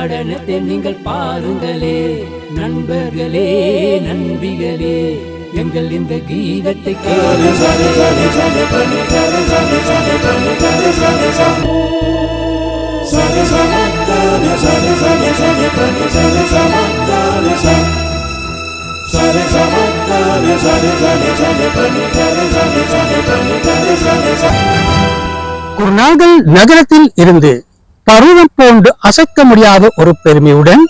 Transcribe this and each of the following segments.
நடனத்தை நீங்கள் பாருங்களே நண்பர்களே நண்பிகளே எங்கள் இந்த கீதத்தை குர்நாகல் நகரத்தில் இருந்து பருவம் போன்று அசைக்க முடியாத ஒரு பெருமையுடன்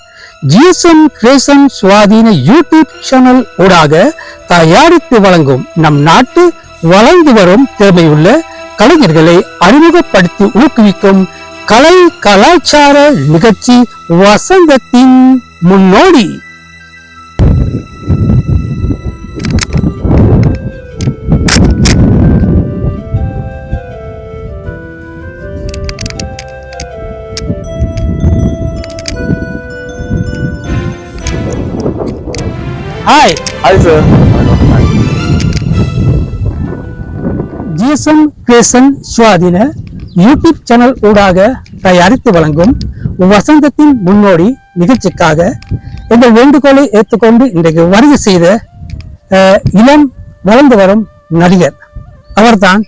ஜிஎஸ்எம் கிரியேஷன் சுவாதீன யூடியூப் சேனல் ஊடாக தயாரித்து வழங்கும் நம் நாட்டு வளர்ந்து வரும் திறமையுள்ள கலைஞர்களை அறிமுகப்படுத்தி ஊக்குவிக்கும் கலை கலாச்சார நிகழ்ச்சி வசந்தத்தின் முன்னோடி. Hi sir. ஜிஎஸ்எம் கிரியேஷன் சுவாதீன யூடியூப் சேனல் ஊடாக தயாரித்து வழங்கும் வசந்தத்தின் முன்னோடி நிகழ்ச்சிக்காக எங்கள் வேண்டுகோளை ஏற்றுக்கொண்டு இன்றைக்கு வருகை செய்த இளம் வளர்ந்து வரும் நடிகர் அவர்தான்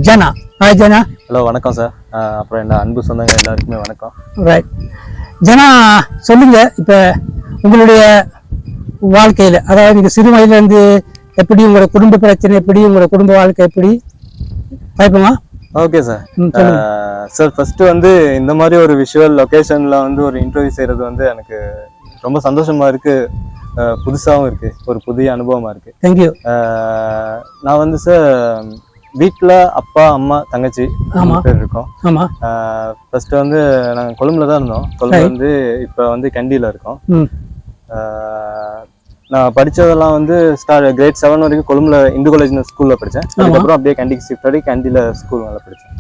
ஜனா. ஹாய் ஜனா. ஹலோ, வணக்கம் சார். அப்புறம் என்ன அன்பு சொந்தங்க எல்லாருக்குமே வணக்கம். ரைட் ஜனா, சொல்லுங்க, இப்போ உங்களுடைய வாழ்க்கையில, அதாவது நீங்க சிறு வயதுல இருந்து எப்படி உங்களோட குடும்ப பிரச்சனை, எப்படி உங்களோட குடும்ப வாழ்க்கை எப்படி பாய்ப்போமா? Okay sir. சார் ஃபர்ஸ்ட் வந்து இந்த மாதிரி ஒரு விஷுவல் லொகேஷன்ல வந்து ஒரு இன்டர்வியூ செய்யறது வந்து எனக்கு ரொம்ப சந்தோஷமா இருக்கு, புதுசாகவும் இருக்கு, ஒரு புதிய அனுபவமா இருக்கு. தேங்க்யூ. நான் வந்து சார் வீட்டில் அப்பா அம்மா தங்கச்சி பேர் இருக்கோம். ஆமா. ஃபர்ஸ்ட் வந்து நாங்கள் கொழும்புல தான் இருந்தோம். கொழும்புல வந்து இப்போ வந்து கண்டியில் இருக்கோம். நான் படித்ததெல்லாம் வந்து கிரேட் 7 வரைக்கும் கொழும்புல இந்து காலேஜ் ஸ்கூலில் படித்தேன். அதுக்கப்புறம் அப்படியே கண்டிக்கு ஷிஃப்ட் ஆகி கண்டியில் ஸ்கூல் மேலே படித்தேன்.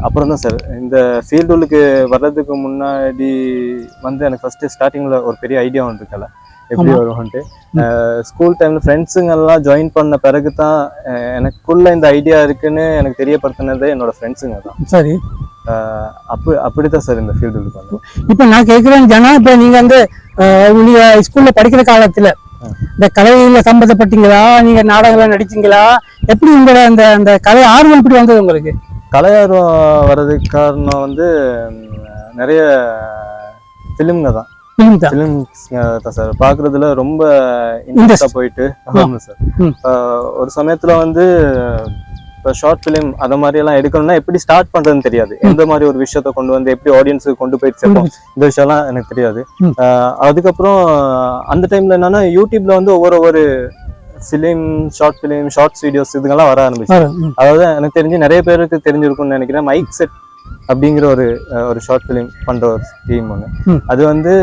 அப்புறம் தான் சார் இந்த ஃபீல்டுக்கு வர்றதுக்கு முன்னாடி வந்து எனக்கு ஃபஸ்ட்டு ஸ்டார்டிங்கில் ஒரு பெரிய ஐடியா ஒன்று இருக்கல எப்படி வரும்ன்ட்டு. ஸ்கூல் டைமில் ஃப்ரெண்ட்ஸுங்கெல்லாம் ஜாயின் பண்ண பிறகு தான் எனக்குள்ள இந்த ஐடியா இருக்குன்னு எனக்கு தெரியப்படுத்தினதே என்னோட ஃப்ரெண்ட்ஸுங்க தான். சரி, அப்படித்தான் சார் இந்த ஃபீல்டுக்கு வந்து. இப்போ நான் கேட்குறேன் ஜனா, இப்போ நீங்கள் வந்து நீங்க ஸ்கூல்ல படிக்கிற காலத்துல இந்த கலையில சம்பந்தப்பட்டீங்களா, நீங்க நாடகம்லாம் நடிச்சீங்களா, எப்படி உங்களோட அந்த அந்த கலை ஆர்வம் எப்படி வந்தது உங்களுக்கு? கலை ஆர்வம் வர்றதுக்கு காரணம் வந்து நிறைய ஃபிலிம்ங்க தான். ஃபிலிம்ஸ் தான் சார் பாக்குறதுல ரொம்ப இன்ட்ரெஸ்டா போயிட்டு. ஆமா சார். ஒரு சமயத்துல வந்து இப்போ ஷார்ட் ஃபிலிம் அதை மாதிரி எல்லாம் எடுக்கணும்னா எப்படி ஸ்டார்ட் பண்றதுன்னு தெரியாது. எந்த மாதிரி ஒரு விஷயத்த கொண்டு வந்து எப்படி ஆடியன்ஸுக்கு கொண்டு போயிட்டு சேர்ப்போம், இந்த விஷயம்லாம் எனக்கு தெரியாது. அதுக்கப்புறம் அந்த டைம்ல என்னன்னா யூடியூப்ல வந்து ஒவ்வொரு film, short film, shorts videos இதுங்கெல்லாம் வர ஆரம்பிச்சு. அதாவது எனக்கு தெரிஞ்சு நிறைய பேருக்கு தெரிஞ்சிருக்கும்னு நினைக்கிறேன், மைக் செட் அப்படிங்கிற ஒரு ஷார்ட் ஃபிலிம் பண்ற ஒரு டீம் ஒன்று. அது வந்து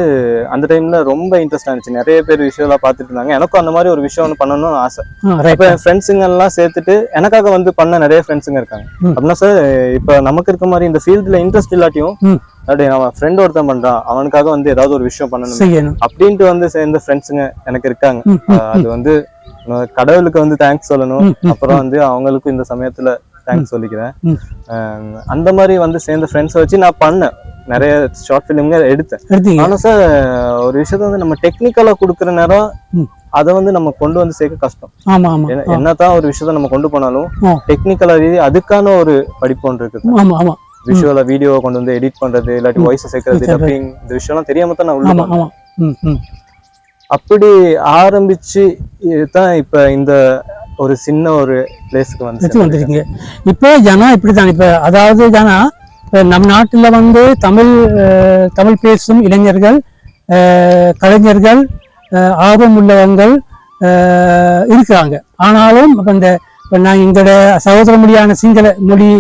அந்த டைம்ல ரொம்ப இன்ட்ரெஸ்ட் ஆனிச்சு. நிறைய பேர் விஷயம்லாம் பார்த்துட்டு இருந்தாங்க. எனக்கும் அந்த மாதிரி ஒரு விஷயம் ஒன்று பண்ணணும்னு ஆசை. இப்போ என் ஃப்ரெண்ட்ஸுங்க எல்லாம் சேர்த்துட்டு எனக்காக வந்து பண்ண நிறைய ஃப்ரெண்ட்ஸுங்க இருக்காங்க. அப்படின்னா சார் இப்போ நமக்கு இருக்க மாதிரி இந்த ஃபீல்டுல இன்ட்ரெஸ்ட் இல்லாட்டியும் அவன் ஃப்ரெண்ட் ஒருத்தன் பண்றான், அவனுக்காக வந்து ஏதாவது ஒரு விஷயம் பண்ணணும் அப்படின்ட்டு வந்து சேர்ந்த ஃப்ரெண்ட்ஸுங்க எனக்கு இருக்காங்க. அது வந்து கடவுளுக்கு வந்து தேங்க்ஸ் சொல்லணும். அப்புறம் வந்து அவங்களுக்கும் இந்த சமயத்துல தேங்க்ஸ் சொல்லிக்கிறேன். அந்த மாதிரி வந்து சேர்ந்த ஃப்ரெண்ட்ஸை வச்சு நான் பண்ணேன், நிறைய ஷார்ட் ஃபிலிம்ங்க எடுத்தேன். ஆனா சார் ஒரு விஷயத்த வந்து நம்ம டெக்னிக்கலா கொடுக்குற நேரம் அதை வந்து நம்ம கொண்டு வந்து சேர்க்க கஷ்டம். என்னதான் ஒரு விஷயத்த நம்ம கொண்டு போனாலும் டெக்னிக்கலா ரீதி அதுக்கான ஒரு படிப்பு ஒன்று இருக்குது. விஷுவலா வீடியோவை கொண்டு வந்து எடிட் பண்றது, இல்லாட்டி வாய்ஸ் சேர்க்கறது, டப்பிங், இந்த விஷயம்லாம் தெரியாம தான் நான் உள்ள அப்படி ஆரம்பிச்சு தான் இப்ப இந்த ஒரு சின்ன ஒரு பிளேஸ்க்கு வந்துருக்கீங்க. இப்போ ஜனா இப்படிதான். இப்ப அதாவது ஜனா, நம் நாட்டுல வந்து தமிழ் பேசும் இளைஞர்கள், கலைஞர்கள், ஆர்வம் உள்ளவங்கள் இருக்கிறாங்க. ஆனாலும் நான் எங்களோட சகோதர மொழியான சிங்கள மொழி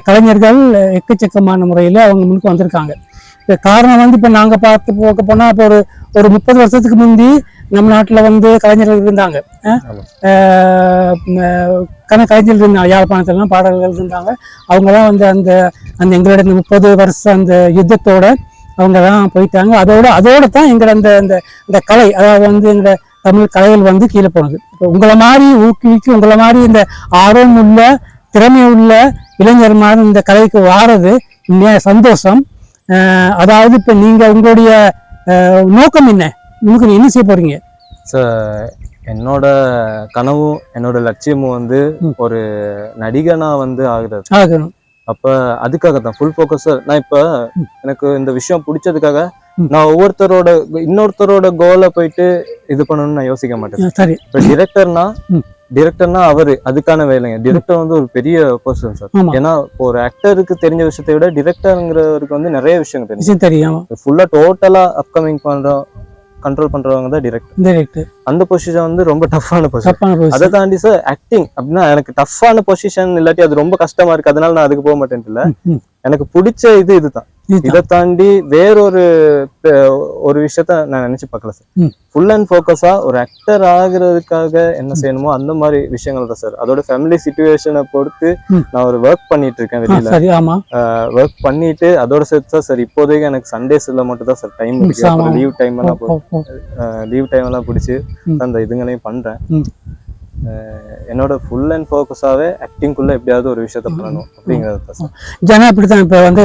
கலைஞர்கள் எக்கச்சக்கமான முறையில் அவங்க முன்னுக்கு வந்திருக்காங்க. இப்போ காரணம் வந்து இப்போ நாங்கள் பார்த்து போக போனால் இப்போ ஒரு 30 வருஷத்துக்கு முந்தி நம்ம நாட்டில் வந்து கலைஞர்கள் இருந்தாங்க. கலைஞர்கள் இருந்தாங்க, யாழ்ப்பாணத்துலலாம் பாடல்கள் இருந்தாங்க. அவங்கெல்லாம் வந்து அந்த அந்த எங்களோட 30 வருஷம் அந்த யுத்தத்தோட அவங்க தான் போயிட்டாங்க. அதோட தான் எங்களோட அந்த கலை, அதாவது வந்து எங்களோட தமிழ் கலைகள் வந்து கீழே போனது. இப்போ உங்களை மாதிரி ஊக்குவிக்கு, உங்களை மாதிரி இந்த ஆர்வம் உள்ள திறமை உள்ள இளைஞர் மாதிரி இந்த கலைக்கு வாரது சந்தோஷம். அதாவது இப்ப நீங்க உங்களுடைய நோக்கம் என்ன, உங்களுக்கு என்ன செய்ய போறீங்க? சார் என்னோட கனவும் என்னோட லட்சியமும் வந்து ஒரு நடிகனா வந்து ஆகுறது. அப்ப அதுக்காக தான் ஃபுல் ஃபோக்கஸ். நான் இப்ப எனக்கு இந்த விஷயம் பிடிச்சதுக்காக நான் இன்னொருத்தரோட கோலை போயிட்டு இது பண்ணணும்னு நான் யோசிக்க மாட்டேன். சரி, இப்ப டிரெக்டர்னா அவரு அதுக்கான வேலைங்க. டிரெக்டர் வந்து ஒரு பெரிய பர்சன் சார். ஏன்னா ஒரு ஆக்டருக்கு தெரிஞ்ச விஷயத்தை விட டிரெக்டருங்கிறவருக்கு வந்து நிறைய விஷயம் தெரியும். ஃபுல்லா டோட்டலா அப்கமிங் கண்ட்ரோல் பண்றவங்க தான் டிரெக்டர். அந்த பொசிஷன் வந்து ரொம்ப டஃப்பான பொசிஷன். அதை தாண்டி சார் ஆக்டிங் அப்படின்னா எனக்கு டஃப்பான பொசிஷன் இல்லாட்டி அது ரொம்ப கஷ்டமா இருக்கு, அதனால நான் அதுக்கு போக மாட்டேன். இல்ல, எனக்கு பிடிச்ச இதுதான். இதை தாண்டி வேறொரு விஷயத்த நான் நினைச்சு பார்க்கல சார். ஃபுல் அண்ட் ஃபோக்கஸா ஒரு ஆக்டர் ஆகுறதுக்காக என்ன செய்யணுமோ அந்த மாதிரி விஷயங்கள் தான் சார். அதோட ஃபேமிலி சிச்சுவேஷனை பொறுத்து நான் ஒரு ஒர்க் பண்ணிட்டு இருக்கேன் வெளியில. ஒர்க் பண்ணிட்டு அதோட சேர்த்து தான் சார் இப்போதைக்கு எனக்கு சண்டேஸ்ல மட்டும் தான் சார் டைம் இருக்கு. லீவ் டைம் எல்லாம் பிடிச்சி அந்த இதுங்களையும் பண்றேன். என்னோட ஃபுல் அண்ட் ஃபோக்கஸாவே ஆக்டிங்குள்ள எப்படியாவது ஒரு விஷயத்த பண்ணணும் அப்படிங்கிறது தான். ஜனா இப்படித்தான் இப்போ வந்து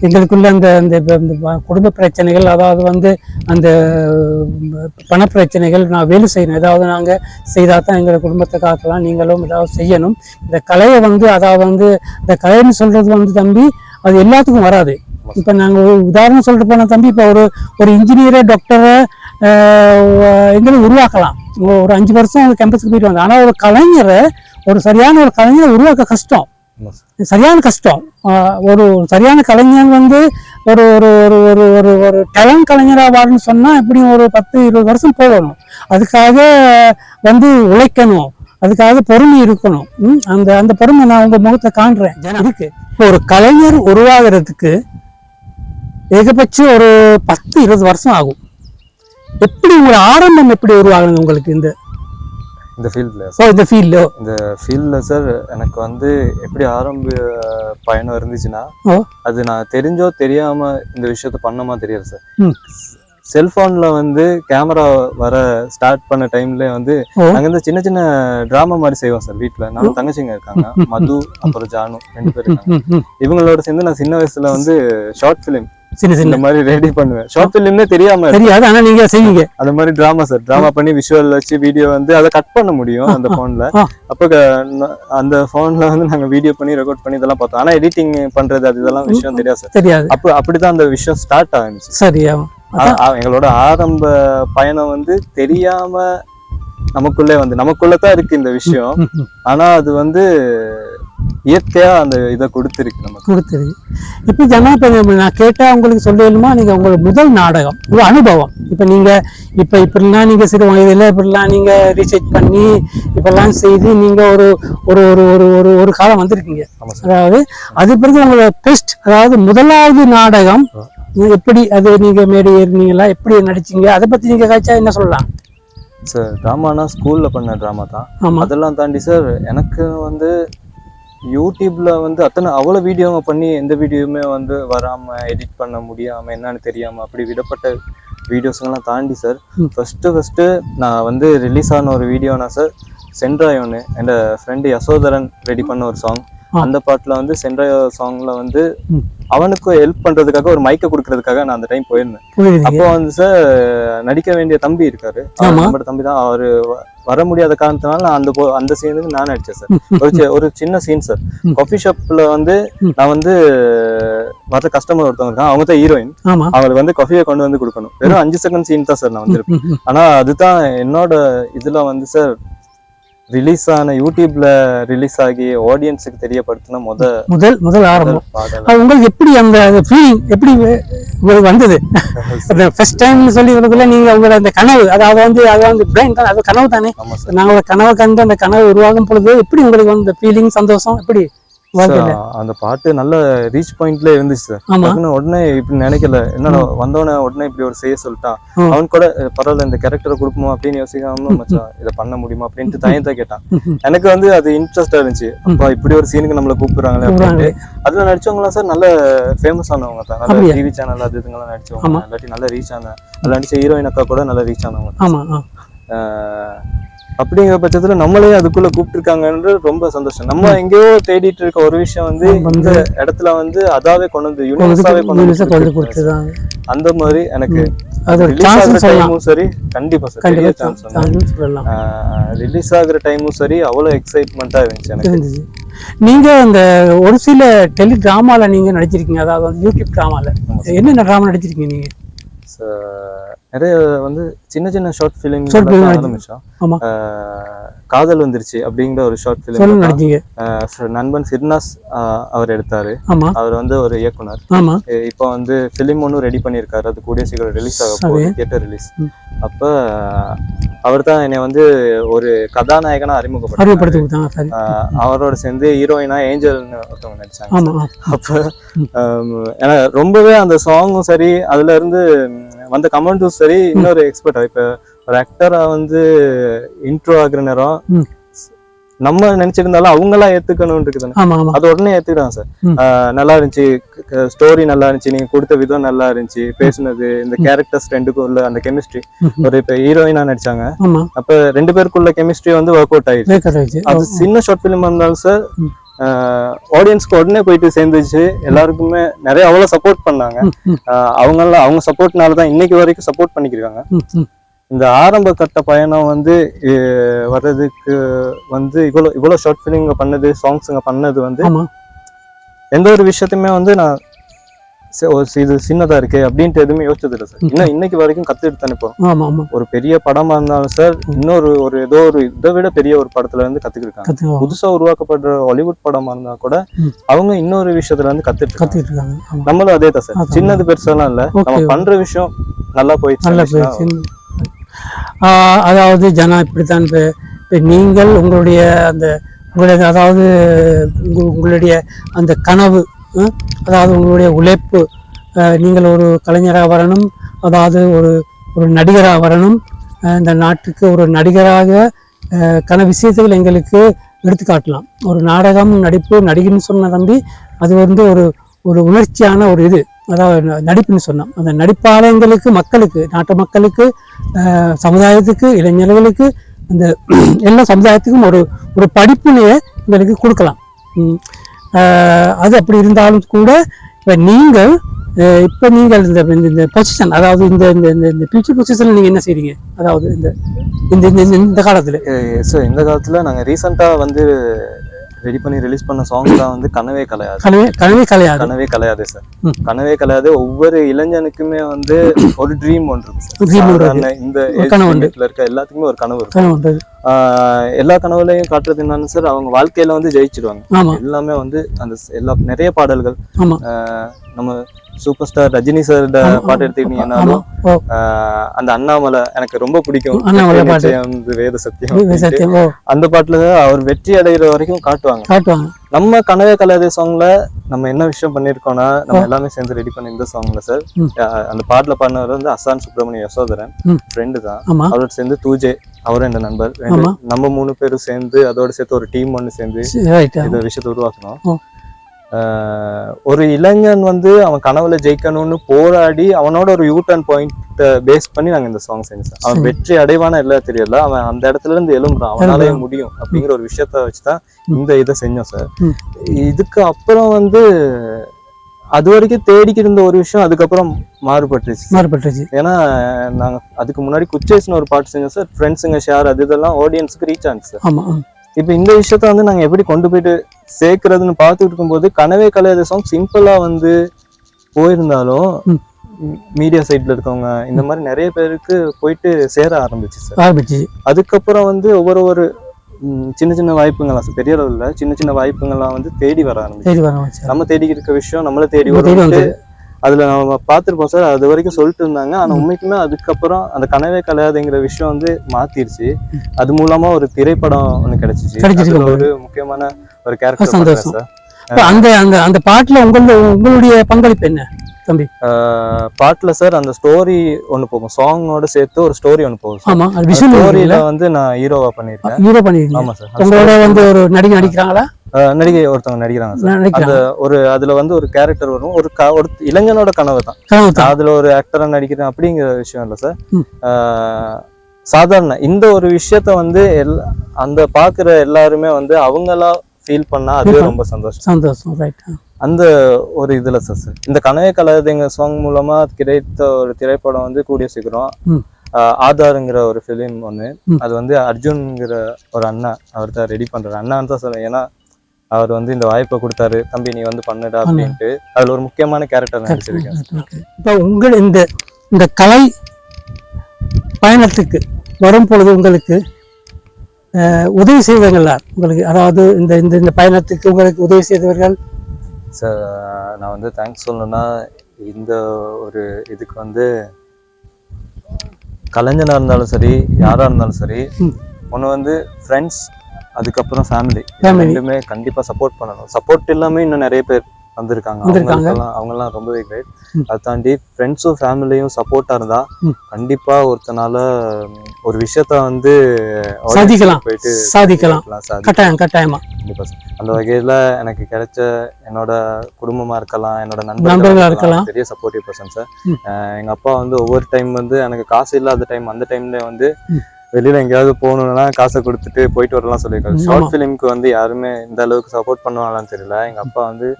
எங்களுக்குள்ள அந்த குடும்ப பிரச்சனைகள், அதாவது வந்து அந்த பண பிரச்சனைகள், நான் வேலை செய்யணும், ஏதாவது நாங்கள் செய்தால் தான் எங்களை குடும்பத்தை காக்கலாம், நீங்களும் ஏதாவது செய்யணும். இந்த கலையை வந்து அதாவது வந்து இந்த கலைன்னு சொல்றது வந்து தம்பி அது எல்லாத்துக்கும் வராது. இப்போ நாங்கள் ஒரு உதாரணம் சொல்லிட்டு போன தம்பி, இப்போ ஒரு இன்ஜினியரை டாக்டரை எங்களும் உருவாக்கலாம். ஒரு 5 வருஷம் கேம்பஸுக்கு போயிட்டு வந்தேன். ஆனால் ஒரு சரியான கலைஞரை உருவாக்க கஷ்டம், சரியான கஷ்டம். ஒரு சரியான கலைஞர் வந்து ஒரு ஒரு ஒரு ஒரு ஒரு டேலண்ட் கலைஞராக வாருன்னு சொன்னால் எப்படியும் ஒரு 10-20 வருஷம் போகணும். அதுக்காக வந்து உழைக்கணும், அதுக்காக பொறுமை இருக்கணும். அந்த பொறுமை நான் உங்க முகத்தை காண்றேன் இருக்கு. இப்போ ஒரு கலைஞர் உருவாகிறதுக்கு ஏகபட்சம் ஒரு 10-20 வருஷம் ஆகும். எப்படி உங்க ஆரம்பம் எப்படி உருவாகுது உங்களுக்கு இந்த ஃபீல்ட்ல? இந்த ஃபீல்ட்ல சார் எனக்கு வந்து எப்படி ஆரம்ப பயணம் இருந்துச்சுன்னா, அது நான் தெரிஞ்சோ தெரியாம இந்த விஷயத்த பண்ணமா தெரியாது சார். செல்போன்ல வந்து கேமரா வர ஸ்டார்ட் பண்ண டைம்ல வந்து நாங்க இந்த சின்ன சின்ன டிராமா மாதிரி செய்வோம் சார் வீட்டுல. நானும் தங்கச்சிங்க இருக்காங்க, மது அப்புறம் ஜானு 2 பேர் இருக்காங்க. இவங்களோட சேர்ந்து நான் சின்ன வயசுல வந்து ஷார்ட் பிலிம் இந்த மாதிரி ரெடி பண்ணுவேன். ஷார்ட் பிலிம்னே தெரியாது, ஆனா நீங்க செய்வீங்க. அந்த மாதிரி டிராமா பண்ணி விஷுவல் வச்சு வீடியோ வந்து அதை கட் பண்ண முடியும் அந்த போன்ல. அப்ப அந்த போன்ல வந்து நாங்க வீடியோ பண்ணி ரெக்கார்ட் பண்ணி இதெல்லாம் பார்த்தோம். ஆனா எடிட்டிங் பண்றது அது இதெல்லாம் விஷயம் தெரியாது சார். அப்படிதான் அந்த விஷயம் ஸ்டார்ட் ஆகுச்சு. சரியா, எங்களோட ஆரம்ப பயணம் வந்து தெரியாம நமக்குள்ளதான் இருக்கு இந்த விஷயம். ஆனா அது வந்து இயற்கையா அந்த இதை கொடுத்துருக்கு. இப்ப ஜனா, நான் கேட்டா உங்களுக்கு சொல்லணுமா, நீங்க உங்களோட முதல் நாடகம் ஒரு அனுபவம். இப்ப நீங்க இப்படிலாம் நீங்க சிறு வயதுல இப்படிலாம் நீங்க ரீசர்ச் பண்ணி இப்பெல்லாம் செய்து நீங்க ஒரு ஒரு ஒரு ஒரு ஒரு காலம் வந்திருக்கீங்க. அதாவது அது பிறகு உங்களோட பெஸ்ட், அதாவது முதலாவது நாடகம் எப்படி, அது நீங்க மேடை ஏறினீங்களா, எப்படி நடிச்சீங்க, அதை பத்தி நீங்க காய்ச்சா என்ன சொல்லலாம் சார்? டிராமானா ஸ்கூல்ல பண்ண டிராமா தான். அதெல்லாம் தாண்டி சார் எனக்கு வந்து யூடியூப்ல வந்து அவ்வளவு வீடியோங்க பண்ணி எந்த வீடியோவுமே வந்து வராம எடிட் பண்ண முடியாம என்னன்னு தெரியாம அப்படி விடப்பட்ட வீடியோஸ்லாம் தாண்டி சார் ஃபர்ஸ்ட் நான் வந்து ரிலீஸ் ஆன ஒரு வீடியோனா சார் சென்ட்ராயோன்னு என்னோட ஃப்ரெண்டு யசோதரன் ரெடி பண்ண ஒரு சாங். அந்த பாட்டுல வந்து சென்ட்ராயோ சாங்ல வந்து அவனுக்கு ஹெல்ப் பண்றதுக்காக ஒரு மைக்கை கொடுக்கறதுக்காக நான் அந்த டைம் போயிருந்தேன். அப்போ வந்து சார் நடிக்க வேண்டிய தம்பி இருக்காரு, நம்மளோட தம்பி தான். அவரு வர முடியாத காரணத்தினால நான் அந்த சீனுக்கு நான் நடிச்சேன் சார். ஒரு சின்ன சீன் சார். காஃபி ஷாப்ல வந்து நான் வந்து மற்ற கஸ்டமர் ஒருத்தவங்க இருக்காங்க, அவங்க தான் ஹீரோயின். அவங்களுக்கு வந்து காஃபியை கொண்டு வந்து கொடுக்கணும். வெறும் 5 செகண்ட் சீன் தான் சார் நான் வந்திருப்பேன். ஆனா அதுதான் என்னோட இதுல வந்து சார் ரிலீஸ் ஆன யூடியூப்ல ரிலீஸ் ஆகி ஆடியன்ஸுக்கு தெரியப்படுத்தின முதல் ஆரம்பம். உங்களுக்கு எப்படி அந்த ஃபீலிங் எப்படி உங்களுக்கு வந்தது? ஃபர்ஸ்ட் டைம் சொல்லி கொடுக்கல நீங்க உங்களோட அந்த கனவு, அதாவது வந்து பிரைன் தான், அது கனவு தானே. நாங்க ஒரு கனவை கண்டு அந்த கனவு உருவாகும் பொழுது எப்படி உங்களுக்கு வந்து ஃபீலிங், சந்தோஷம் எப்படி? அந்த பாட்டு நல்ல ரீச் பாயிண்ட்ல இருந்துச்சு சார். உடனே இப்படி நினைக்கல, என்ன வந்தோடனே உடனே இப்படி ஒரு செய்ய சொல்லிட்டான். அவன் கூட பரவாயில்ல இந்த கேரக்டரை கொடுப்போமா அப்படின்னு யோசிக்காம மச்சான் இதை பண்ண முடியுமா அப்படின்ட்டு தயத்தை கேட்டான். எனக்கு வந்து அது இன்ட்ரெஸ்டா இருந்துச்சு. அப்பா இப்படி ஒரு சீனுக்கு நம்மள கூப்பிடுறாங்களே அப்படின்ட்டு. அதுல நடிச்சவங்களாம் சார் நல்ல ஃபேமஸ் ஆனவங்க தான், நல்ல டிவி சேனல் அது இதுங்கெல்லாம் நடிச்சவங்க, இல்லாட்டி நல்ல ரீச் ஆன அதுல நடிச்ச ஹீரோயின் அக்கா கூட நல்ல ரீச் ஆனவங்க. அப்படிங்கிற பட்சத்துல நம்மளே அதுக்குள்ள கூப்பிட்டுருக்காங்கன்ற ரொம்ப சந்தோஷம். நம்ம எங்கேயோ தேடிட்டு இருக்க ஒரு விஷயம் வந்து இந்த இடத்துல வந்து அதாவே கொண்டு வந்து யூனிவர்ஸாவே கொண்டு கொடுத்துதான். அந்த மாதிரி எனக்கு டைமும் சரி, கண்டிப்பா சார் பெரிய சான்ஸ் ரிலீஸ் ஆகுற டைமும் சரி அவ்வளவு எக்ஸைட்மெண்டா இருந்துச்சு எனக்கு. நீங்க அந்த ஒரு சில டெலி டிராமால நீங்க நடிச்சிருக்கீங்க, அதாவது யூடியூப் டிராமால என்னென்ன டிராமா நடிச்சிருக்கீங்க நீங்க? நிறைய வந்து சின்ன சின்ன ஷார்ட் ஃபிலிம் ஆரம்பிச்சோம். காதல் வந்துருச்சு அப்படிங்கிற ஒரு ஷார்ட் ஃபிலிம் நண்பன் சிர்னாஸ் அவர் எடுத்தாரு. அவர் வந்து ஒரு இயக்குனர். இப்போ வந்து ஃபிலிம் ஒன்னும் ரெடி பண்ணியிருக்காரு, அது கூடிய சீக்கிரம் ரிலீஸ் ஆக போகுது, தியேட்டர் ரிலீஸ். அப்ப அவர் தான் என்னை வந்து ஒரு கதாநாயகனா அறிமுகப்படுத்தினாரு. அவரோட சேர்ந்து ஹீரோயினா ஏஞ்சல்னு ஒருத்தவங்க நடிச்சாங்க. அப்ப ஏன்னா ரொம்பவே அந்த சாங்கும் சரி, அதுல இருந்து வந்த கமெண்ட்டும் சரி, இன்னொரு எக்ஸ்பர்ட். இப்ப ஒரு ஆக்டரா வந்து இன்ட்ரோ ஆகுற நேரம் நம்ம நினைச்சிருந்தாலும் அவங்களாம் ஏத்துக்கணும்னு இருக்குதானே, அது உடனே ஏத்துக்கிட்டாங்க சார். நல்லா இருந்துச்சு, ஸ்டோரி நல்லா இருந்துச்சு, நீங்க கொடுத்த விதம் நல்லா இருந்துச்சு, பேசுனது, இந்த கேரக்டர்ஸ் ரெண்டுக்கும் உள்ள அந்த கெமிஸ்ட்ரி. ஒரு இப்ப ஹீரோயினா நடிச்சாங்க, அப்ப ரெண்டு பேருக்குள்ள கெமிஸ்ட்ரி வந்து ஒர்க் அவுட் ஆயிடுச்சு. அது சின்ன ஷார்ட் பிலிம் இருந்தாலும் சார் ஆடியன்ஸ்க்கு உடனே போயிட்டு சேர்ந்துச்சு. எல்லாருக்குமே நிறைய அவ்வளவு சப்போர்ட் பண்ணாங்க. அவங்க சப்போர்ட்னாலதான் இன்னைக்கு வரைக்கும் சப்போர்ட் பண்ணிக்கிறாங்க. இந்த ஆரம்ப கட்ட பயணம் வந்து வர்றதுக்கு வந்து இவ்வளவு ஷார்ட் ஃபிலிம்ங்க பண்ணது, சாங்ஸுங்க பண்ணது வந்து எந்த ஒரு விஷயத்தையுமே வந்து நான் இது சின்னதா இருக்கு அப்படின்ட்டு எதுவுமே யோசிச்சது இல்லை சார். இன்னும் இன்னைக்கு வரைக்கும் கத்துட்டு தானே போறோம். ஒரு பெரிய படமா இருந்தாலும் சார், இன்னொரு ஏதோ ஒரு இதை விட பெரிய ஒரு படத்துல இருந்து கத்துக்கிட்டாங்க. புதுசா உருவாக்கப்படுற ஹாலிவுட் படமா இருந்தா கூட அவங்க இன்னொரு விஷயத்துல இருந்து கத்துட்டு இருக்காங்க. நம்மளும் அதே தான் சார், சின்னது பெருசாலாம் இல்ல, நம்ம பண்ற விஷயம் நல்லா போயிடுச்சு. அதாவது ஜனா இப்படித்தான் நீங்கள் உங்களுடைய அந்த அதாவது உங்களுடைய அந்த கனவு, அதாவது உங்களுடைய உழைப்பு, நீங்கள் ஒரு கலைஞராக வரணும், அதாவது ஒரு நடிகராக வரணும், இந்த நாட்டுக்கு ஒரு நடிகராக விஷயத்துகள் எங்களுக்கு எடுத்துக்காட்டலாம். ஒரு நாடகம் நடிப்பு நடிகன்னு சொன்ன தம்பி, அது வந்து ஒரு உணர்ச்சியான ஒரு இது, அதாவது நடிப்புன்னு சொன்னோம். அந்த நடிப்பாளர்களுக்கு, மக்களுக்கு, நாட்டு மக்களுக்கு, சமுதாயத்துக்கு, இளைஞர்களுக்கு, அந்த எல்லா சமுதாயத்துக்கும் ஒரு படிப்பினையை எங்களுக்கு கொடுக்கலாம். அது அப்படி இருந்தாலும் கூட நீங்கள் இந்த பொசிஷன், அதாவது இந்த ஃபியூச்சர் பொசிஷன்ல நீங்க என்ன செய்றீங்க? அதாவது இந்த காலத்துல நாங்க ரீசெண்டா வந்து ரெடி பண்ணி ரிலீஸ் பண்ண சாங்ஸ் தான் வந்து கனவே கலையாது சார். கனவே கலையாது. ஒவ்வொரு இளைஞனுக்குமே வந்து ஒரு ட்ரீம் ஒன்று இருக்கு. இந்த இருக்க எல்லாத்துக்குமே ஒரு கனவு இருக்கு. எல்லா கனவுலையும் காட்டுறது என்னன்னு சார், அவங்க வாழ்க்கையில வந்து ஜெயிச்சிருவாங்க. எல்லாமே வந்து அந்த நிறைய பாடல்கள் நம்ம சூப்பர் ஸ்டார் ரஜினி சார் பாட்டு எடுத்துக்கிட்டீங்கன்னாலும் அந்த அண்ணாமலை எனக்கு ரொம்ப பிடிக்கும். வேத சத்தியம் அந்த பாட்டுல அவர் வெற்றி அடைகிற வரைக்கும் காட்டுவாங்க. நம்ம கனவே கலையாதே சாங்ல நம்ம என்ன விஷயம் பண்ணிருக்கோம்னா, நம்ம எல்லாமே சேர்ந்து ரெடி பண்ணி இந்த சாங்ல சார் அந்த பாட்டுல பாடினவர் வந்து அசான் சுப்பிரமணிய யசோதரன் ஃப்ரெண்டு தான். அவரோட சேர்ந்து தூஜே, அவரும் என் நண்பர். நம்ம 3 பேரும் சேர்ந்து அதோட சேர்த்து ஒரு டீம் ஒன்று சேர்ந்து இந்த விஷயத்தை உருவாக்கணும். ஒரு இளைஞன் வந்து அவன் கனவுல ஜெயிக்கணும்னு போராடி அவனோட ஒரு யூட்டர்ன் பாயிண்ட் பேஸ் பண்ணி நாங்க இந்த சாங் செஞ்சோம். அவன் வெற்றி அடைவான எல்லாம் தெரியல, அவன் அந்த இடத்துல இருந்து எழும்புறான், அவனாலே முடியும் அப்படிங்கிற ஒரு விஷயத்த வச்சுதான் இந்த இதை செஞ்சோம் சார். இதுக்கு அப்புறம் வந்து அது வரைக்கும் தேடிக்கிட்டு இருந்த ஒரு விஷயம் அதுக்கப்புறம் மாறுபட்டுருச்சு. ஏன்னா நாங்க அதுக்கு முன்னாடி குச்சேஸ்னு ஒரு பாட்டு செஞ்சோம் சார். ஃப்ரெண்ட்ஸுங்க ஷேர் அது இதெல்லாம் ஆடியன்ஸுக்கு ரீச் ஆச்சு சார். இப்ப இந்த விஷயத்த வந்து நாங்க எப்படி கொண்டு போயிட்டு சேர்க்கறதுன்னு பார்த்துட்டு இருக்கும்போது கனவே கலையாத சாங் சிம்பிளா வந்து போயிருந்தாலும் மீடியா சைட்ல இருக்கவங்க இந்த மாதிரி நிறைய பேருக்கு போயிட்டு சேர ஆரம்பிச்சு சார். அதுக்கப்புறம் வந்து ஒவ்வொரு சின்ன சின்ன வாய்ப்புங்களாம், பெரிய அளவுல சின்ன சின்ன வாய்ப்புங்கள்லாம் வந்து தேடி வர ஆரம்பிச்சு. நம்ம தேடி இருக்க விஷயம் நம்மள தேடி வரும். அதுல நம்ம பார்த்துருப்போம் சார். அது வரைக்கும் சொல்லிட்டு இருந்தாங்க. ஆனா உண்மைக்குமே அதுக்கப்புறம் அந்த கனவே கலையாதுங்கிற விஷயம் வந்து மாத்திருச்சு. அது மூலமா ஒரு திரைப்படம் ஒண்ணு கிடைச்சிச்சு. ஒரு முக்கியமான ஒரு கேரக்டர் சார். அந்த பாட்டுல உங்களுடைய பங்களிப்பு என்ன தம்பி? பாட்டுல சார் அந்த ஸ்டோரி ஒண்ணு போகும், சாங்கோட சேர்த்து ஒரு ஸ்டோரி ஒண்ணு போகும். ஸ்டோரியில வந்து நான் ஹீரோவா பண்ணிருக்கேன். ஆமா சார். உங்களோட வந்து ஒரு நடிகை நடிக்கிறாங்களா? நடிகை ஒருத்தவங்க நடிக்கிறாங்க சார். அந்த அதுல வந்து ஒரு கேரக்டர் வரும், ஒரு இளைஞனோட கனவு தான். அதுல ஒரு ஆக்டரா நடிக்கிறேன் அப்படிங்கிற விஷயம் இல்ல சார். சாதாரண இந்த ஒரு விஷயத்த வந்து அந்த பாக்குற எல்லாருமே வந்து அவங்களா ஃபீல் பண்ணா அதுவே ரொம்ப சந்தோஷம். ரைட். அந்த ஒரு இதுல சார் இந்த கனவே கலருதுங்க சாங் மூலமா கிடைத்த ஒரு திரைப்படம் வந்து கூடிய சீக்கிரம் ஆதாருங்கிற ஒரு ஃபிலிம் ஒண்ணு, அது வந்து அர்ஜுன்ங்கிற ஒரு அண்ணா அவர் தான் ரெடி பண்றாரு. அண்ணான்னு தான் சொல்லுவேன், ஏன்னா அவர் வந்து இந்த வாய்ப்பை கொடுத்தாரு, தம்பி நீ வந்து பண்ணுடா அப்படின்ட்டு. அதுல ஒரு முக்கியமான கேரக்டர் நடிச்சிருக்கேன். இப்போ உங்கள் இந்த கலை பயணத்துக்கு வரும் பொழுது உங்களுக்கு உதவி செய்தவங்களா உங்களுக்கு, அதாவது இந்த இந்த இந்த பயணத்துக்கு உங்களுக்கு உதவி செய்தவர்கள்? சார் நான் வந்து தேங்க்ஸ் சொல்லணும்னா இந்த ஒரு இதுக்கு வந்து கலைஞனாக இருந்தாலும் சரி யாராக இருந்தாலும் சரி, ஒன்று வந்து ஃப்ரெண்ட்ஸ், அதுக்கப்புறம் ஃபேமிலி ரெண்டுமே கண்டிப்பாக சப்போர்ட் பண்ணணும். சப்போர்ட் இல்லாமல் இன்னும் நிறைய பேர் வந்திருக்காங்க, அவங்கெல்லாம் ரொம்பவே கிரேட். அதை தாண்டி ஃப்ரெண்ட்ஸும் ஃபேமிலியும் சப்போர்ட்டாக இருந்தால் கண்டிப்பாக ஒருத்தனால ஒரு விஷயத்த வந்து போயிட்டு சாதிக்கலாம். கட்டாயமா கண்டிப்பாக சார். அந்த வகையில் எனக்கு கிடைச்ச என்னோட குடும்பமா இருக்கலாம், என்னோட நண்பர்களா இருக்கலாம், பெரிய சப்போர்ட்டிவ் பர்சன் சார். எங்க அப்பா வந்து ஒவ்வொரு டைம் வந்து எனக்கு காசு இல்லாத டைம், அந்த டைம்ல வந்து வெளியில எங்கேயாவது போகணும்னா காசை கொடுத்துட்டு போயிட்டு வரலாம் சொல்லியிருக்காரு. ஷார்ட் ஃபிலிம்க்கு வந்து யாருமே இந்த அளவுக்கு சப்போர்ட் பண்ணுவாங்களான்னு தெரியல. எங்க அப்பா வந்து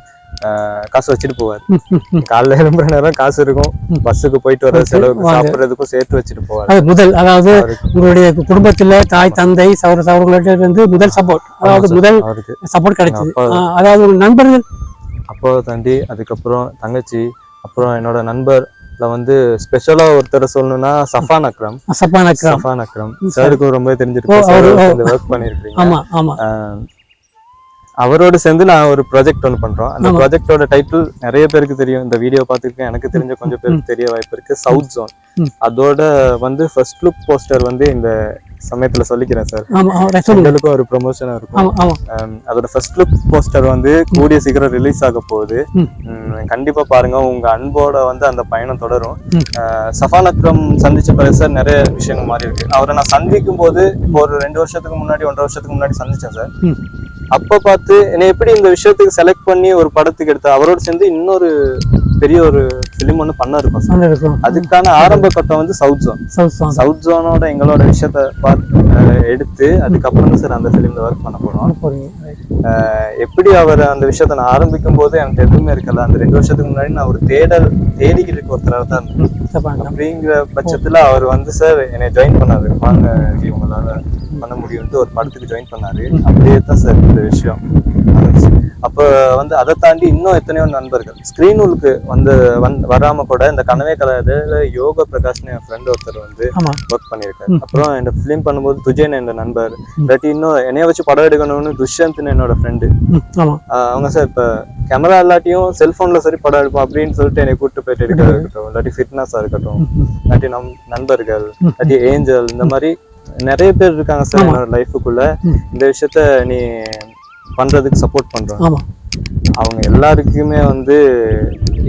காசு வச்சுட்டு போவார். காலைல எழும்புற நேரம் காசு இருக்கும், பஸ்ஸுக்கு போயிட்டு வர செலவுக்கு சாப்பிடுறதுக்கும் சேர்த்து வச்சுட்டு போவார். முதல், அதாவது உங்களுடைய குடும்பத்துல தாய் தந்தை சகோதரர்கள்ட்ட இருந்து முதல் சப்போர்ட், அதாவது முதல் சப்போர்ட் கிடைச்சது. அதாவது நண்பர்கள் அப்போ தாண்டி அதுக்கப்புறம் தங்கச்சி, அப்புறம் என்னோட நண்பர்ல வந்து ஸ்பெஷலா ஒருத்தர் சொல்லணும்னா சஃபான் அக்ரம் சாருக்கும் ரொம்ப தெரிஞ்சிருக்கும், ஒர்க் பண்ணிருக்கீங்க. அவரோட சேர்ந்து நான் ஒரு ப்ராஜெக்ட் ஒன்று பண்றோம். அந்த ப்ராஜெக்டோட டைட்டில் நிறைய பேருக்கு தெரியும், இந்த வீடியோ பார்த்துருக்கேன், எனக்கு தெரிஞ்ச கொஞ்சம் பேருக்கு தெரிய வாய்ப்பு இருக்கு, சவுத் ஜோன். அதோட வந்து ஃபர்ஸ்ட் லுக் போஸ்டர் வந்து இந்த சமயத்துல சொல்லிக்கிறேன் சார், எங்களுக்கும் ஒரு ப்ரொமோஷனா இருக்கும். அதோட ஃபர்ஸ்ட் லுக் போஸ்டர் வந்து கூடிய சீக்கிரம் ரிலீஸ் ஆக போகுது. கண்டிப்பா பாருங்க, உங்க அன்போட வந்து அந்த பயணம் தொடரும். சஃபான் அக்ரம் சந்திச்ச பிறகு சார் நிறைய விஷயங்கள் மாறி இருக்கு. அவரை நான் சந்திக்கும் போது ஒரு 2 வருஷத்துக்கு முன்னாடி 1.5 வருஷத்துக்கு முன்னாடி சந்திச்சேன் சார். அப்ப பார்த்து என்னை எப்படி இந்த விஷயத்துக்கு செலக்ட் பண்ணி ஒரு படத்துக்கு எடுத்த, அவரோட சேர்ந்து இன்னொரு பெரிய ஒரு பிலிம் ஒன்று பண்ண இருக்கும் சார். அதுக்கான ஆரம்ப கட்டம் வந்து சவுத் ஜோனோட எங்களோட விஷயத்த பார்த்து எடுத்து அதுக்கப்புறம் தான் சார் அந்த பிலிம்ல ஒர்க் பண்ண போறோம். எப்படி அவர் அந்த விஷயத்த நான் ஆரம்பிக்கும் போது எனக்கு எதுவுமே இருக்கல. அந்த 2 வருஷத்துக்கு முன்னாடி நான் ஒரு தேடிக்கிட்டு இருக்க ஒருத்தராக தான் இருந்தேன். அப்படிங்கிற பட்சத்துல அவர் வந்து சார் என்னை ஜாயின் பண்ணாரு, வாங்க உங்களால பண்ண முடியும்ட்டு ஒரு படத்துக்கு ஜாயின் பண்ணாரு. அப்படியே தான் சார் இந்த விஷயம். அப்ப வந்து அதை தாண்டி இன்னும் எத்தனையோ நண்பர்கள் ஸ்கிரீனுக்கு வந்து வராம கூட இந்த கனவே கலர்ல யோக பிரகாஷ்னு என் ஃப்ரெண்ட் ஒருத்தர் வந்து ஒர்க் பண்ணியிருக்காரு. அப்புறம் இந்த ஃபிலிம் பண்ணும்போது துஜேன் என்ற நண்பர், இல்லாட்டி இன்னும் என்னைய வச்சு படம் எடுக்கணும்னு துஷ்யந்த்னு என்னோட ஃப்ரெண்டு. அவங்க சார் இப்ப கேமரா இல்லாட்டியும் செல்போன்ல சரி படம் எடுப்போம் அப்படின்னு சொல்லிட்டு என்னை கூப்பிட்டு போயிட்டு எடுக்கிறதா இருக்கட்டும், இல்லாட்டி ஃபிட்னஸா இருக்கட்டும், இல்லாட்டி நண்பர்கள், இல்லாட்டி ஏஞ்சல், இந்த மாதிரி நிறைய பேர் இருக்காங்க சார் என்னோட லைஃபுக்குள்ள. இந்த விஷயத்த நீ பண்றதுக்கு சப்போர்ட் பண்றோம். அவங்க எல்லாருக்குமே வந்து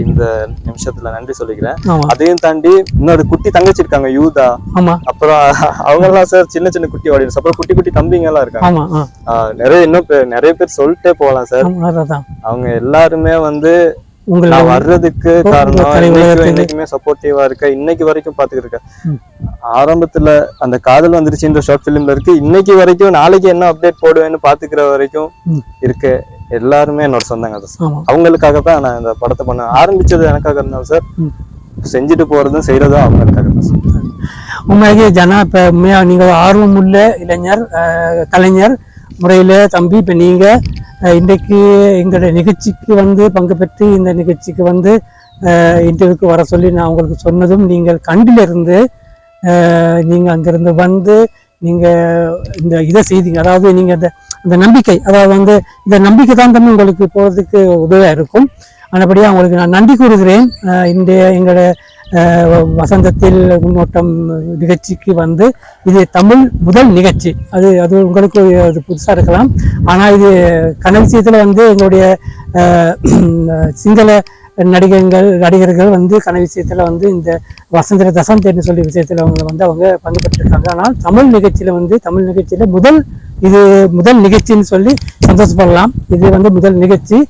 இந்த நிமிஷத்துல நன்றி சொல்லிக்கிறேன். அதையும் தாண்டி இன்னொரு குட்டி தங்கச்சி இருக்காங்க யூதா, அப்புறம் அவங்க எல்லாம் சார் சின்ன சின்ன குட்டி ஆடியன்ஸ், அப்புறம் குட்டி குட்டி தம்பிங்க எல்லாம் இருக்காங்க. நிறைய பேர் சொல்லிட்டே போகலாம் சார். அவங்க எல்லாருமே வந்து நான் வர்றதுக்கு காரணம் இன்னைக்குமே சப்போர்ட்டிவா இருக்க, இன்னைக்கு வரைக்கும் பாத்துக்கிட்டு இருக்கேன். ஆரம்பத்துல அந்த காதல் வந்துருச்சுன்ற ஷார்ட் பிலிம்ல இருக்கு, இன்னைக்கு வரைக்கும் நாளைக்கு என்ன அப்டேட் போடுவேன்னு பாத்துக்கிற வரைக்கும் இருக்கு. எல்லாருமே என்னோட சொந்தங்க தான். அவங்களுக்காக தான் நான் இந்த படத்தை பண்ண ஆரம்பிச்சது எனக்காக இருந்தாலும் சார், செஞ்சுட்டு போறதும் செய்யறதும் அவங்களுக்காக தான் சார். உண்மையாகவே ஜனா, இப்ப நீங்க ஆர்வம் உள்ள இளைஞர் கலைஞர் முறையில தம்பி, இப்ப நீங்க இன்றைக்கு எங்களுடைய நிகழ்ச்சிக்கு வந்து பங்கு பெற்று இந்த நிகழ்ச்சிக்கு வந்து இன்டர்வியூக்கு வர சொல்லி நான் உங்களுக்கு சொன்னதும், நீங்கள் கண்டிலிருந்து நீங்கள் அங்கிருந்து வந்து நீங்கள் இந்த இதை செய்தீங்க. அதாவது நீங்கள் இந்த நம்பிக்கை, அதாவது வந்து இந்த நம்பிக்கை தான் தம்பி உங்களுக்கு போகிறதுக்கு உதவியாக இருக்கும். ஆனபடியாக உங்களுக்கு நான் நன்றி கூறுகிறேன். இந்த எங்களுடைய வசந்தத்தில் முன்னோட்டம் நிகழ்ச்சிக்கு வந்து இது தமிழ் முதல் நிகழ்ச்சி. அது உங்களுக்கு அது புதுசாக இருக்கலாம், ஆனால் இது கனவிஷயத்தில் வந்து எங்களுடைய சிங்கள நடிகர்கள் வந்து கனவிஷயத்தில் வந்து இந்த வசந்த தசந்தேன்னு சொல்லி விஷயத்தில் அவங்க பங்கு பெற்றிருக்காங்க. ஆனால் தமிழ் நிகழ்ச்சியில் இது முதல் நிகழ்ச்சின்னு சொல்லி சந்தோஷப்படலாம். இது வந்து முதல் நிகழ்ச்சி.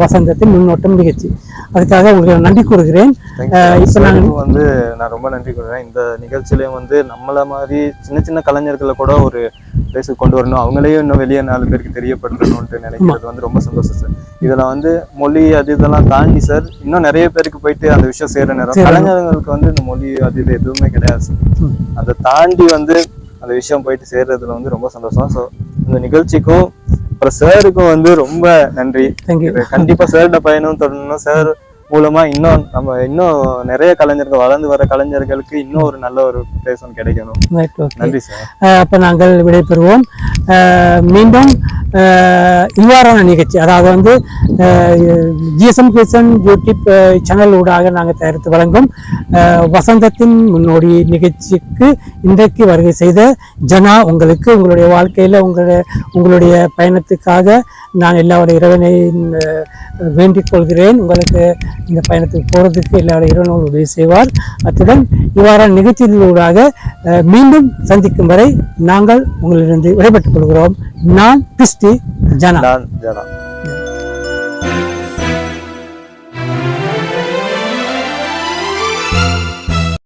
வசந்தத்தின் முன்னோட்டம் நிகழ்ச்சி. அதுக்காக உங்களுக்கு நன்றி கூறுகிறேன். இப்போ நான் ரொம்ப நன்றி கூறுகிறேன். இந்த நிகழ்ச்சியிலையும் நம்மள மாதிரி சின்ன சின்ன கலைஞர்களை கூட ஒரு பிளேஸுக்கு கொண்டு வரணும், அவங்களையும் இன்னும் வெளியே 4 பேருக்கு தெரியப்படுத்தணும்னு நினைக்கிறது ரொம்ப சந்தோஷம் சார். இதுல மொழி அது இதெல்லாம் தாண்டி சார் இன்னும் நிறைய பேருக்கு போயிட்டு அந்த விஷயம் சேர நேரம் கலைஞர்களுக்கு இந்த மொழி அது இது எதுவுமே கிடையாது சார். அதை தாண்டி அந்த விஷயம் போயிட்டு சேர்றதுல ரொம்ப சந்தோஷம். ஸோ இந்த நிகழ்ச்சிக்கும் அப்புறம் சாருக்கும் ரொம்ப நன்றி. கண்டிப்பா சார்ட பயணம் தொடரணும். சார் மூலமா இன்னும் நிறைய கலைஞர்கள் வளர்ந்து வர கலைஞர்களுக்கு இன்னும் ஒரு நல்ல ஒரு பிளேஸ் கிடைக்கணும். நன்றி சார். அப்ப நாங்கள் விடைபெறுவோம். மீண்டும் இவ்வாறான நிகழ்ச்சி, அதாவது GSM கிரியேஷன் யூடியூப் சேனல் ஊடாக நாங்கள் தயாரித்து வழங்கும் வசந்தத்தின் முன்னோடி நிகழ்ச்சிக்கு இன்றைக்கு வருகை செய்த ஜனா, உங்களுக்கு உங்களுடைய வாழ்க்கையில் உங்களுடைய பயணத்துக்காக நான் எல்லாருடைய இறைவனை வேண்டிக் கொள்கிறேன். உங்களுக்கு இந்த பயணத்துக்கு போகிறதுக்கு எல்லாருடைய இறைவனும் உதவி செய்வார். அத்துடன் இவ்வாறான நிகழ்ச்சிகளூடாக மீண்டும் சந்திக்கும் வரை நாங்கள் உங்களிலிருந்து விடைபெற்றுக் கொள்கிறோம். நான் கிறிஸ்டி ஜனா.